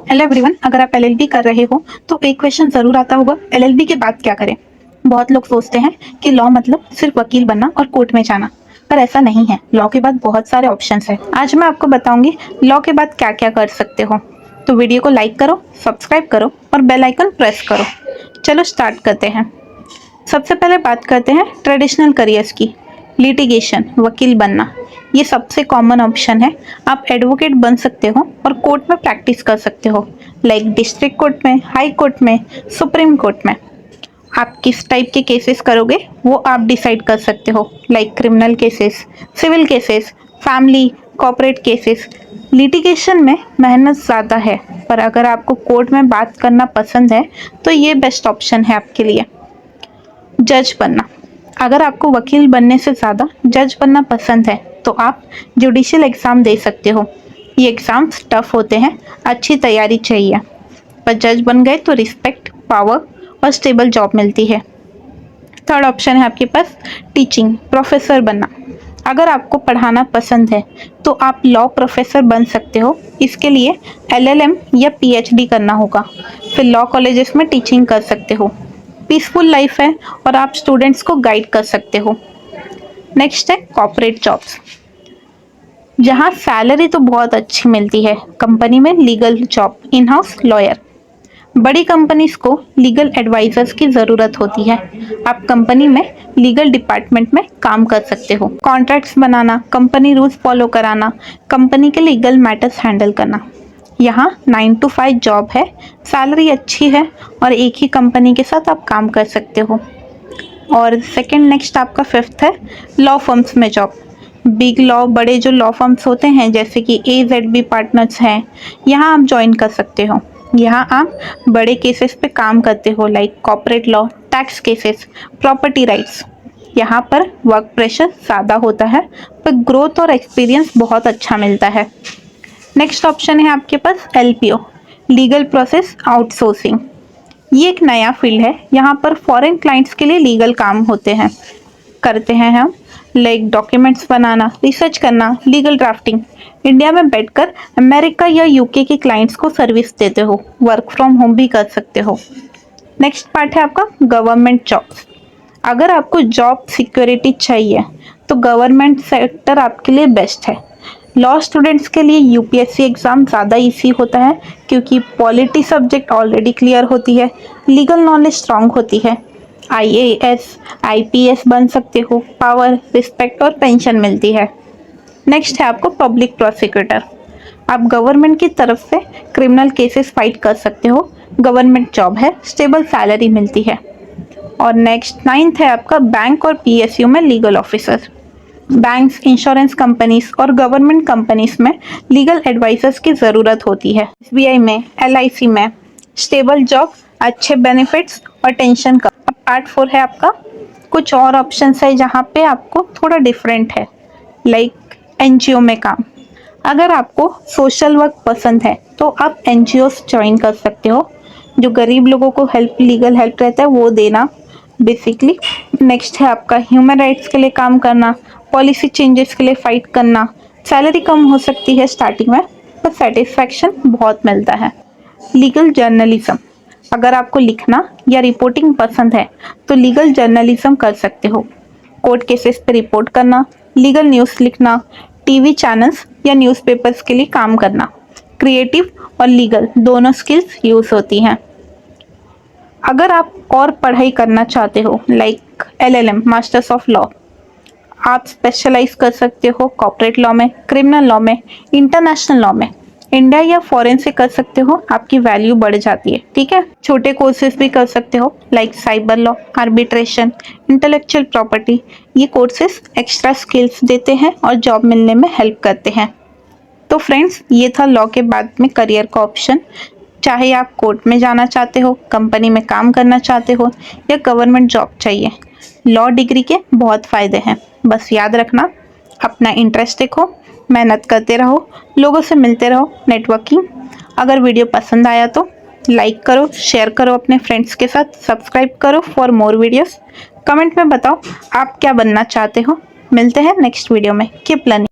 Hello everyone, अगर आप LLB कर रहे हो तो एक क्वेश्चन जरूर आता होगा, एलएलबी के बाद क्या करें। बहुत लोग सोचते हैं कि लॉ मतलब सिर्फ वकील बनना और कोर्ट में जाना, पर ऐसा नहीं है। लॉ के बाद बहुत सारे ऑप्शंस हैं। आज मैं आपको बताऊंगी लॉ के बाद क्या क्या कर सकते हो। तो वीडियो को लाइक करो, सब्सक्राइब करो और बेल आइकन प्रेस करो। चलो स्टार्ट करते हैं। सबसे पहले बात करते हैं ट्रेडिशनल करियर्स की। लिटिगेशन, वकील बनना, ये सबसे कॉमन ऑप्शन है। आप एडवोकेट बन सकते हो और कोर्ट में प्रैक्टिस कर सकते हो, लाइक डिस्ट्रिक्ट कोर्ट में, हाई कोर्ट में, सुप्रीम कोर्ट में। आप किस टाइप के केसेस करोगे वो आप डिसाइड कर सकते हो, like criminal cases, civil cases, family, corporate cases. Litigation में मेहनत ज़्यादा है, पर अगर आपको कोर्ट में बात करना पसंद है तो ये बेस्ट ऑप्शन है आपके लिए। जज बनना, अगर आपको वकील बनने से ज़्यादा जज बनना पसंद है तो आप जुडिशियल एग्ज़ाम दे सकते हो। ये एग्ज़ाम्स टफ होते हैं, अच्छी तैयारी चाहिए, पर जज बन गए तो रिस्पेक्ट, पावर और स्टेबल जॉब मिलती है। थर्ड ऑप्शन है आपके पास टीचिंग, प्रोफेसर बनना। अगर आपको पढ़ाना पसंद है तो आप लॉ प्रोफेसर बन सकते हो। इसके लिए एलएलएम या पीएचडी करना होगा, फिर लॉ कॉलेजेस में टीचिंग कर सकते हो। पीसफुल लाइफ है और आप स्टूडेंट्स को गाइड कर सकते हो। नेक्स्ट है कॉर्पोरेट जॉब्स, जहाँ सैलरी तो बहुत अच्छी मिलती है। कंपनी में legal job, in house lawyer. बड़ी कंपनीज को लीगल एडवाइजर्स की ज़रूरत होती है। आप कंपनी में लीगल डिपार्टमेंट में काम कर सकते हो। कॉन्ट्रैक्ट्स बनाना, कंपनी रूल्स फॉलो कराना, कंपनी के लीगल मैटर्स हैंडल करना। यहाँ 9 to 5 जॉब है, सैलरी अच्छी है और एक ही कंपनी के साथ आप काम कर सकते हो। और सेकंड नेक्स्ट आपका फिफ्थ है लॉ फर्म्स में जॉब। बिग लॉ, बड़े जो लॉ फर्म्स होते हैं जैसे कि AZB पार्टनर्स हैं, यहाँ आप ज्वाइन कर सकते हो। यहाँ आप बड़े केसेस पे काम करते हो, like corporate law, tax cases, property rights. यहाँ पर वर्क प्रेशर ज़्यादा होता है, पर ग्रोथ और एक्सपीरियंस बहुत अच्छा मिलता है। नेक्स्ट ऑप्शन है आपके पास LPO, लीगल प्रोसेस आउटसोर्सिंग। ये एक नया फील्ड है। यहाँ पर फॉरेन क्लाइंट्स के लिए लीगल काम करते हैं हम, लाइक डॉक्यूमेंट्स बनाना, रिसर्च करना, लीगल ड्राफ्टिंग। इंडिया में बैठकर अमेरिका या UK के क्लाइंट्स को सर्विस देते हो, वर्क फ्रॉम होम भी कर सकते हो। नेक्स्ट पार्ट है आपका गवर्नमेंट जॉब्स। अगर आपको जॉब सिक्योरिटी चाहिए तो गवर्नमेंट सेक्टर आपके लिए बेस्ट है। लॉ स्टूडेंट्स के लिए UPSC एग्ज़ाम ज़्यादा इजी होता है, क्योंकि पॉलिटी सब्जेक्ट ऑलरेडी क्लियर होती है, लीगल नॉलेज स्ट्रांग होती है। IAS, IPS बन सकते हो, पावर, रिस्पेक्ट और पेंशन मिलती है। नेक्स्ट है आपको पब्लिक प्रोसिक्यूटर। आप गवर्नमेंट की तरफ से क्रिमिनल केसेस फाइट कर सकते हो, गवर्नमेंट जॉब है, स्टेबल सैलरी मिलती है। और नेक्स्ट नाइन्थ है आपका बैंक और PSU में legal officer. Banks, insurance companies और गवर्नमेंट कंपनीज में लीगल एडवाइजर्स की ज़रूरत होती है। SBI में, LIC में स्टेबल जॉब, अच्छे बेनिफिट्स और टेंशन कम। अब पार्ट 4 है आपका कुछ और ऑप्शंस है जहाँ पे आपको थोड़ा डिफरेंट है, लाइक NGO में काम। अगर आपको सोशल वर्क पसंद है तो आप NGOs ज्वाइन कर सकते हो, जो गरीब लोगों को लीगल हेल्प रहता है वो देना बेसिकली। नेक्स्ट है आपका ह्यूमन राइट्स के लिए काम करना, पॉलिसी चेंजेस के लिए फाइट करना। सैलरी कम हो सकती है स्टार्टिंग में, पर सेटिस्फैक्शन बहुत मिलता है। लीगल जर्नलिज्म, अगर आपको लिखना या रिपोर्टिंग पसंद है तो लीगल जर्नलिज्म कर सकते हो। कोर्ट केसेस पे रिपोर्ट करना, लीगल न्यूज़ लिखना, TV चैनल्स या न्यूज़पेपर्स के लिए काम करना। क्रिएटिव और लीगल दोनों स्किल्स यूज़ होती हैं। अगर आप और पढ़ाई करना चाहते हो, like LLM, masters of law, आप स्पेशलाइज कर सकते हो कॉर्पोरेट लॉ में, क्रिमिनल लॉ में, इंटरनेशनल लॉ में। इंडिया या फॉरेन से कर सकते हो, आपकी वैल्यू बढ़ जाती है। ठीक है, छोटे कोर्सेज भी कर सकते हो, like cyber law, arbitration, intellectual property. ये कोर्सेज एक्स्ट्रा स्किल्स देते हैं और जॉब मिलने में हेल्प करते हैं। तो फ्रेंड्स, ये था लॉ के बाद में करियर का ऑप्शन। चाहे आप कोर्ट में जाना चाहते हो, कंपनी में काम करना चाहते हो या गवर्नमेंट जॉब चाहिए, लॉ डिग्री के बहुत फ़ायदे हैं। बस याद रखना, अपना इंटरेस्ट देखो, मेहनत करते रहो, लोगों से मिलते रहो, नेटवर्किंग। अगर वीडियो पसंद आया तो लाइक करो, शेयर करो अपने फ्रेंड्स के साथ, सब्सक्राइब करो फॉर मोर वीडियोस। कमेंट में बताओ आप क्या बनना चाहते हो। मिलते हैं नेक्स्ट वीडियो में। Keep learning.